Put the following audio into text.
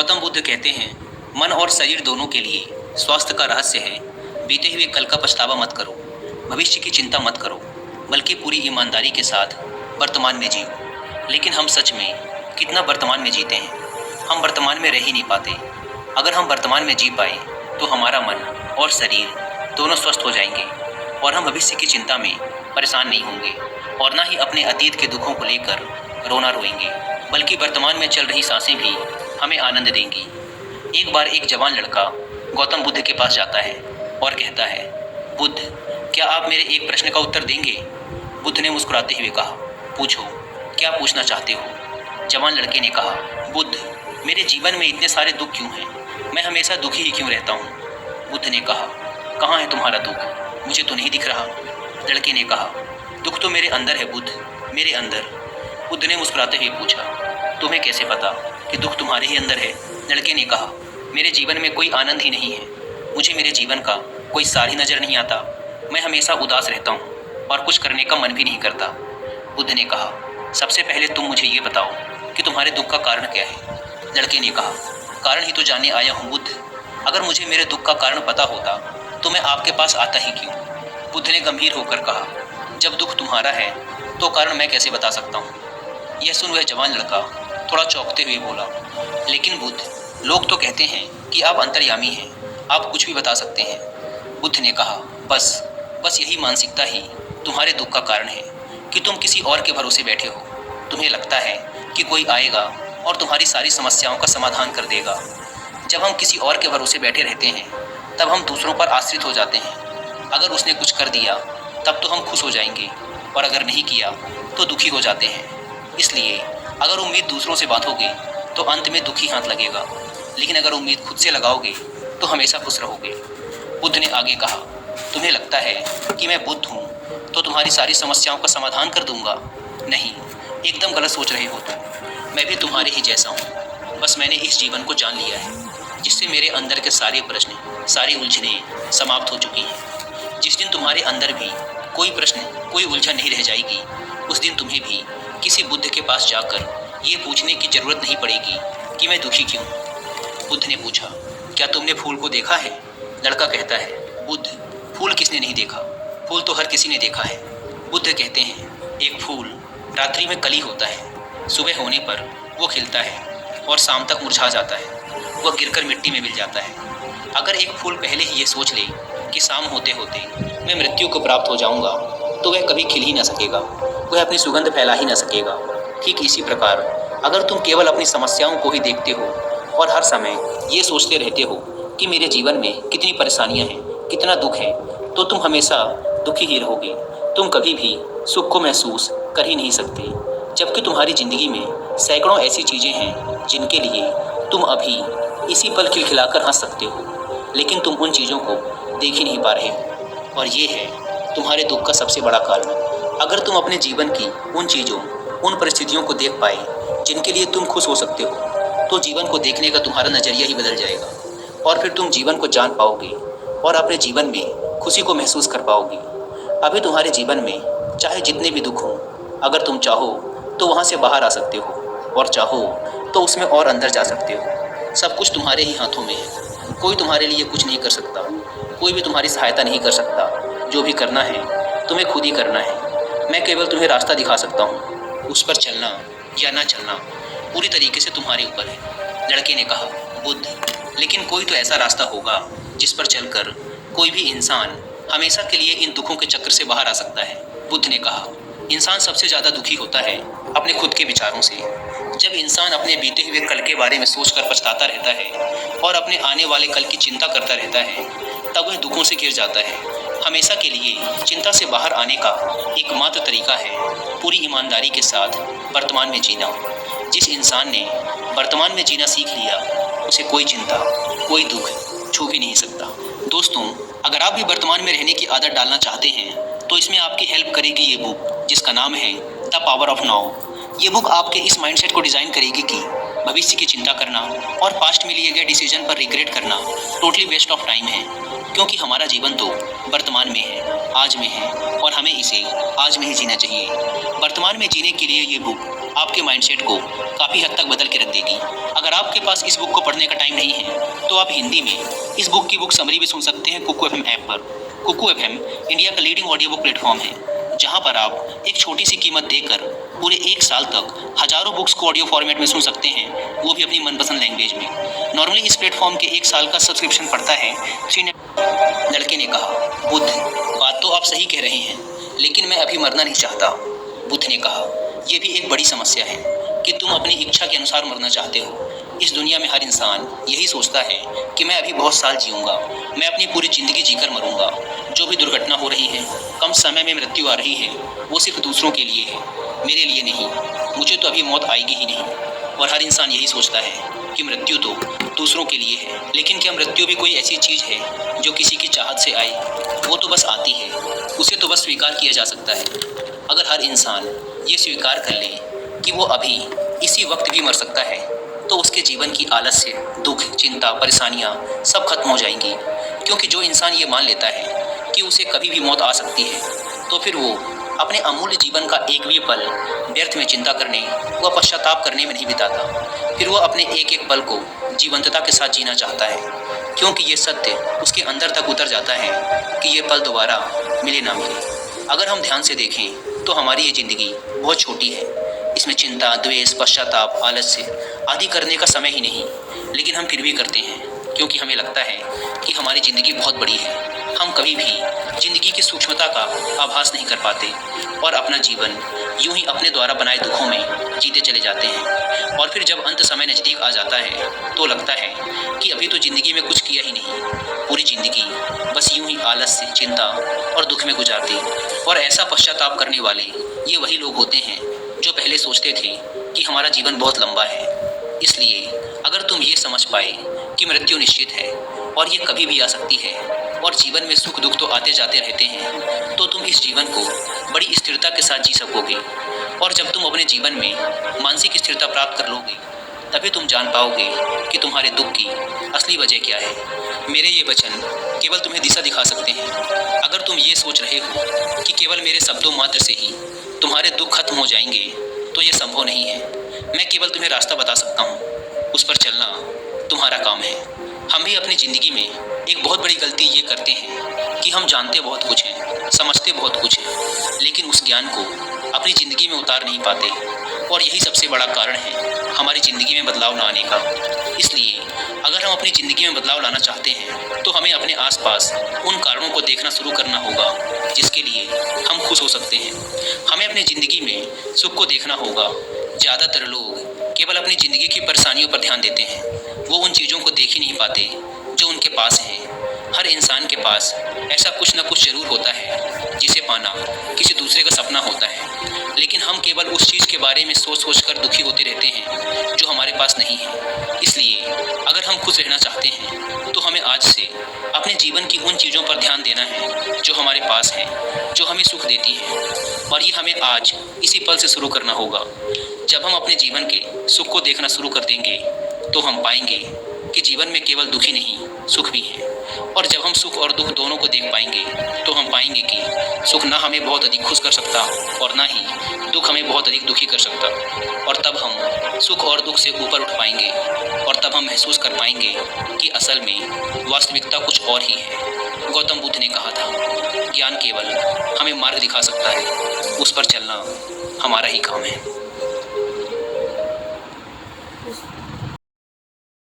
गौतम बुद्ध कहते हैं, मन और शरीर दोनों के लिए स्वास्थ्य का रहस्य है बीते हुए कल का पछतावा मत करो, भविष्य की चिंता मत करो, बल्कि पूरी ईमानदारी के साथ वर्तमान में जियो। लेकिन हम सच में कितना वर्तमान में जीते हैं? हम वर्तमान में रह ही नहीं पाते। अगर हम वर्तमान में जी पाए तो हमारा मन और शरीर दोनों स्वस्थ हो जाएंगे और हम भविष्य की चिंता में परेशान नहीं होंगे और ना ही अपने अतीत के दुखों को लेकर रोना रोएंगे, बल्कि वर्तमान में चल रही सांसें भी हमें आनंद देंगी। एक बार एक जवान लड़का गौतम बुद्ध के पास जाता है और कहता है, बुद्ध, क्या आप मेरे एक प्रश्न का उत्तर देंगे? बुद्ध ने मुस्कुराते हुए कहा, पूछो, क्या पूछना चाहते हो? जवान लड़के ने कहा, बुद्ध, मेरे जीवन में इतने सारे दुख क्यों हैं? मैं हमेशा दुखी ही क्यों रहता हूँ? बुद्ध ने कहा, कहाँ है तुम्हारा दुख? मुझे तो नहीं दिख रहा। लड़के ने कहा, दुख तो मेरे अंदर है बुद्ध, मेरे अंदर। बुद्ध ने मुस्कुराते हुए पूछा, तुम्हें कैसे पता कि दुख तुम्हारे ही अंदर है? लड़के ने कहा, मेरे जीवन में कोई आनंद ही नहीं है, मुझे मेरे जीवन का कोई सार ही नजर नहीं आता। मैं हमेशा उदास रहता हूँ और कुछ करने का मन भी नहीं करता। बुद्ध ने कहा, सबसे पहले तुम मुझे ये बताओ कि तुम्हारे दुख का कारण क्या है? लड़के ने कहा, कारण ही तो जानने आया हूँ बुद्ध। अगर मुझे मेरे दुख का कारण पता होता तो मैं आपके पास आता ही क्यों? बुद्ध ने गंभीर होकर कहा, जब दुख तुम्हारा है तो कारण मैं कैसे बता सकता हूँ? यह सुन वह जवान लड़का थोड़ा चौंकते हुए बोला, लेकिन बुद्ध, लोग तो कहते हैं कि आप अंतर्यामी हैं, आप कुछ भी बता सकते हैं। बुद्ध ने कहा, बस यही मानसिकता ही तुम्हारे दुख का कारण है कि तुम किसी और के भरोसे बैठे हो। तुम्हें लगता है कि कोई आएगा और तुम्हारी सारी समस्याओं का समाधान कर देगा। जब हम किसी और के भरोसे बैठे रहते हैं तब हम दूसरों पर आश्रित हो जाते हैं। अगर उसने कुछ कर दिया तब तो हम खुश हो जाएंगे और अगर नहीं किया तो दुखी हो जाते हैं। इसलिए अगर उम्मीद दूसरों से बांधोगे तो अंत में दुखी हाथ लगेगा, लेकिन अगर उम्मीद खुद से लगाओगे तो हमेशा खुश रहोगे। बुद्ध ने आगे कहा, तुम्हें लगता है कि मैं बुद्ध हूँ तो तुम्हारी सारी समस्याओं का समाधान कर दूंगा? नहीं, एकदम गलत सोच रहे हो तुम। मैं भी तुम्हारे ही जैसा हूँ, बस मैंने इस जीवन को जान लिया है जिससे मेरे अंदर के सारे प्रश्न, सारी उलझनें समाप्त हो चुकी हैं। जिस दिन तुम्हारे अंदर भी कोई प्रश्न, कोई उलझन नहीं रह जाएगी, उस दिन तुम्हें भी किसी बुद्ध के पास जाकर ये पूछने की जरूरत नहीं पड़ेगी कि मैं दुखी क्यों। बुद्ध ने पूछा, क्या तुमने फूल को देखा है? लड़का कहता है, बुद्ध, फूल किसने नहीं देखा? फूल तो हर किसी ने देखा है। बुद्ध कहते हैं, एक फूल रात्रि में कली होता है, सुबह होने पर वो खिलता है और शाम तक मुरझा जाता है, वह गिरकर मिट्टी में मिल जाता है। अगर एक फूल पहले ही ये सोच ले कि शाम होते होते मैं मृत्यु को प्राप्त हो जाऊंगा तो वह कभी खिल ही ना सकेगा, वह अपनी सुगंध फैला ही ना सकेगा। ठीक इसी प्रकार अगर तुम केवल अपनी समस्याओं को ही देखते हो और हर समय ये सोचते रहते हो कि मेरे जीवन में कितनी परेशानियां हैं, कितना दुख है, तो तुम हमेशा दुखी ही रहोगे। तुम कभी भी सुख को महसूस कर ही नहीं सकते, जबकि तुम्हारी ज़िंदगी में सैकड़ों ऐसी चीज़ें हैं जिनके लिए तुम अभी इसी पल खिलखिलाकर हंस सकते हो, लेकिन तुम उन चीज़ों को देख ही नहीं पा रहे हो और ये है तुम्हारे दुख का सबसे बड़ा कारण। अगर तुम अपने जीवन की उन चीज़ों, उन परिस्थितियों को देख पाए जिनके लिए तुम खुश हो सकते हो, तो जीवन को देखने का तुम्हारा नज़रिया ही बदल जाएगा और फिर तुम जीवन को जान पाओगे और अपने जीवन में खुशी को महसूस कर पाओगे। अभी तुम्हारे जीवन में चाहे जितने भी दुख हों, अगर तुम चाहो तो वहाँ से बाहर आ सकते हो और चाहो तो उसमें और अंदर जा सकते हो। सब कुछ तुम्हारे ही हाथों में है, कोई तुम्हारे लिए कुछ नहीं कर सकता, कोई भी तुम्हारी सहायता नहीं कर सकता। जो भी करना है तुम्हें खुद ही करना है। मैं केवल तुम्हें रास्ता दिखा सकता हूँ, उस पर चलना या ना चलना पूरी तरीके से तुम्हारे ऊपर है। लड़के ने कहा, बुद्ध, लेकिन कोई तो ऐसा रास्ता होगा जिस पर चलकर कोई भी इंसान हमेशा के लिए इन दुखों के चक्र से बाहर आ सकता है। बुद्ध ने कहा, इंसान सबसे ज़्यादा दुखी होता है अपने खुद के विचारों से। जब इंसान अपने बीते हुए कल के बारे में सोचकर पछताता रहता है और अपने आने वाले कल की चिंता करता रहता है, तब वह दुखों से घिर जाता है। हमेशा के लिए चिंता से बाहर आने का एकमात्र तरीका है पूरी ईमानदारी के साथ वर्तमान में जीना। जिस इंसान ने वर्तमान में जीना सीख लिया, उसे कोई चिंता, कोई दुख छू भी नहीं सकता। दोस्तों, अगर आप भी वर्तमान में रहने की आदत डालना चाहते हैं तो इसमें आपकी हेल्प करेगी ये बुक, जिसका नाम है द पावर ऑफ नाउ। ये बुक आपके इस माइंडसेट को डिज़ाइन करेगी कि भविष्य की चिंता करना और पास्ट में लिए गए डिसीजन पर रिग्रेट करना टोटली वेस्ट ऑफ टाइम है। क्योंकि हमारा जीवन तो वर्तमान में है, आज में है और हमें इसे आज में ही जीना चाहिए। वर्तमान में जीने के लिए ये बुक आपके माइंडसेट को काफ़ी हद तक बदल के रख देगी। अगर आपके पास इस बुक को पढ़ने का टाइम नहीं है तो आप हिंदी में इस बुक की बुक समरी भी सुन सकते हैं कुकू एफएम ऐप पर। कुकू एफएम इंडिया का लीडिंग ऑडियो बुक प्लेटफॉर्म है, जहां पर आप एक छोटी सी कीमत देकर पूरे 1 साल तक हजारों बुक्स को ऑडियो फॉर्मेट में सुन सकते हैं, वो भी अपनी मनपसंद लैंग्वेज में। नॉर्मली इस प्लेटफॉर्म के 1 साल का सब्सक्रिप्शन पड़ता है 3। लड़के ने कहा, बुद्ध, बात तो आप सही कह रहे हैं, लेकिन मैं अभी मरना नहीं चाहता। बुद्ध ने कहा, यह भी एक बड़ी समस्या है कि तुम अपनी इच्छा के अनुसार मरना चाहते हो। इस दुनिया में हर इंसान यही सोचता है कि मैं अभी बहुत साल जीऊँगा, मैं अपनी पूरी ज़िंदगी जीकर मरूँगा। जो भी दुर्घटना हो रही है, कम समय में मृत्यु आ रही है, वो सिर्फ दूसरों के लिए है, मेरे लिए नहीं। मुझे तो अभी मौत आएगी ही नहीं। और हर इंसान यही सोचता है कि मृत्यु तो दूसरों के लिए है। लेकिन क्या मृत्यु भी कोई ऐसी चीज़ है जो किसी की चाहत से आए? वो तो बस आती है, उसे तो बस स्वीकार किया जा सकता है। अगर हर इंसान ये स्वीकार कर ले कि वो अभी इसी वक्त भी मर सकता है, तो उसके जीवन की आलस्य, दुख, चिंता, परेशानियाँ सब खत्म हो जाएंगी। क्योंकि जो इंसान ये मान लेता है कि उसे कभी भी मौत आ सकती है, तो फिर वो अपने अमूल्य जीवन का एक भी पल व्यर्थ में चिंता करने व पश्चाताप करने में नहीं बिताता। फिर वो अपने एक एक पल को जीवंतता के साथ जीना चाहता है, क्योंकि ये सत्य उसके अंदर तक उतर जाता है कि ये पल दोबारा मिले ना मिले। अगर हम ध्यान से देखें तो हमारी ये ज़िंदगी बहुत छोटी है। इसमें चिंता, द्वेष, पश्चाताप, आलस्य आदि करने का समय ही नहीं, लेकिन हम फिर भी करते हैं, क्योंकि हमें लगता है कि हमारी ज़िंदगी बहुत बड़ी है। हम कभी भी ज़िंदगी की सूक्ष्मता का आभास नहीं कर पाते और अपना जीवन यूं ही अपने द्वारा बनाए दुखों में जीते चले जाते हैं। और फिर जब अंत समय नज़दीक आ जाता है तो लगता है कि अभी तो ज़िंदगी में कुछ किया ही नहीं, पूरी ज़िंदगी बस यूं ही आलस्य, चिंता और दुख में गुजार दी। और ऐसा पश्चाताप करने वाले ये वही लोग होते हैं जो पहले सोचते थे कि हमारा जीवन बहुत लंबा है। इसलिए अगर तुम ये समझ पाए कि मृत्यु निश्चित है और ये कभी भी आ सकती है और जीवन में सुख दुख तो आते जाते रहते हैं, तो तुम इस जीवन को बड़ी स्थिरता के साथ जी सकोगे। और जब तुम अपने जीवन में मानसिक स्थिरता प्राप्त कर लोगे, तभी तुम जान पाओगे कि तुम्हारे दुख की असली वजह क्या है। मेरे ये वचन केवल तुम्हें दिशा दिखा सकते हैं। अगर तुम ये सोच रहे हो कि केवल मेरे शब्दों मात्र से ही तुम्हारे दुख खत्म हो जाएंगे, तो ये संभव नहीं है। मैं केवल तुम्हें रास्ता बता सकता हूँ, उस पर चलना तुम्हारा काम है। हम भी अपनी ज़िंदगी में एक बहुत बड़ी गलती ये करते हैं कि हम जानते बहुत कुछ हैं, समझते बहुत कुछ हैं, लेकिन उस ज्ञान को अपनी ज़िंदगी में उतार नहीं पाते। और यही सबसे बड़ा कारण है हमारी ज़िंदगी में बदलाव ना आने का। इसलिए अगर हम अपनी ज़िंदगी में बदलाव लाना चाहते हैं, तो हमें अपने आसपास उन कारणों को देखना शुरू करना होगा जिसके लिए हम खुश हो सकते हैं। हमें अपनी ज़िंदगी में सुख को देखना होगा। ज़्यादातर लोग केवल अपनी ज़िंदगी की परेशानियों पर ध्यान देते हैं, वो उन चीज़ों को देख ही नहीं पाते जो उनके पास हैं। हर इंसान के पास ऐसा कुछ न कुछ ज़रूर होता है जिसे पाना किसी दूसरे का सपना होता है, लेकिन हम केवल उस चीज़ के बारे में सोच सोच कर दुखी होते रहते हैं जो हमारे पास नहीं है। इसलिए अगर हम खुश रहना चाहते हैं तो हमें आज से अपने जीवन की उन चीज़ों पर ध्यान देना है जो हमारे पास हैं, जो हमें सुख देती हैं। और ये हमें आज इसी पल से शुरू करना होगा। जब हम अपने जीवन के सुख को देखना शुरू कर देंगे, तो हम पाएंगे कि जीवन में केवल दुख ही नहीं, सुख भी है। और जब हम सुख और दुख दोनों को देख पाएंगे, तो हम पाएंगे कि सुख ना हमें बहुत अधिक खुश कर सकता और ना ही दुख हमें बहुत अधिक दुखी कर सकता। और तब हम सुख और दुख से ऊपर उठ पाएंगे और तब हम महसूस कर पाएंगे कि असल में वास्तविकता कुछ और ही है। गौतम बुद्ध ने कहा था, ज्ञान केवल हमें मार्ग दिखा सकता है, उस पर चलना हमारा ही काम है।